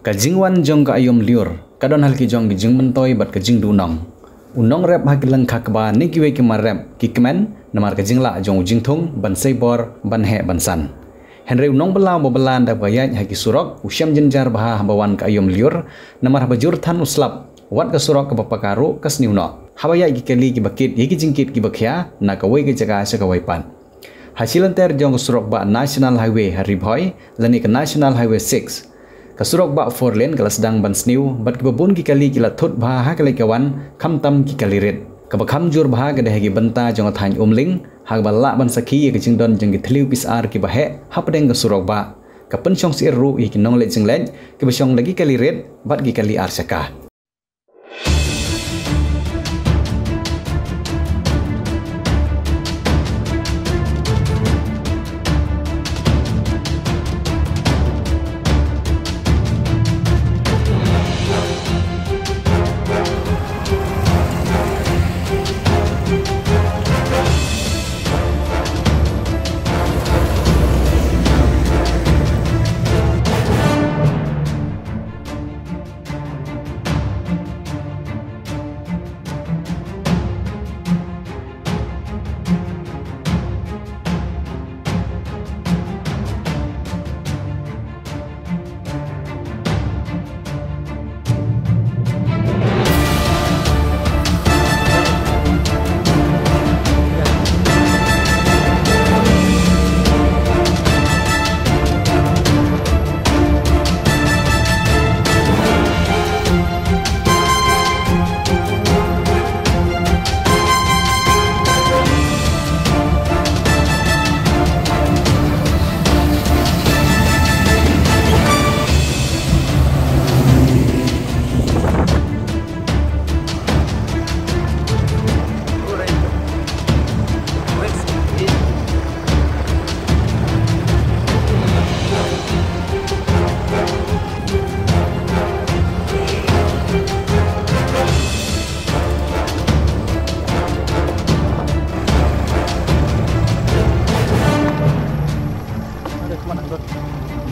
Ka jingwan jong ka ayom liur, kadon hal ki jong ki jing mentoy bat ka jing dunong. Unong rep ha ki lang khakba ni ki we ki mar rep ki kemen namar ka jing la jong jing thung ban sei bor ban he ban san. Henry unong belau bo belan da bayaj ha ki surok usyam jenjar bah bawan ka ayom liur namar bajur than uslap wat ka surok ka bapakaru kas niuno. Habaya ki kali ki bakit ye ki jingkit ki bakhya na ka we ki jaga sa ka waipan. Hasilanter jong surok ba National Highway Haribhoy lani ka National Highway 6. Kasurok ba 4 lane kala sedang ban sniu bat kebabun ki kali kila thut bha ha kali kawan kham tam ki kali red ka bakham jur bha ga dehagi banta jong thain umling ha ba la ban sakhi ki jingdon jong ki thliu pisar ki bahe ha padeng kasurok ba ka penchong si ru ki nong le jinglen ki basong lagi kali red bat ki kali ar saka.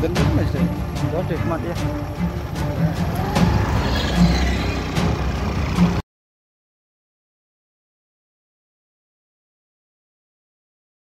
Gendut mas deh, mat ya.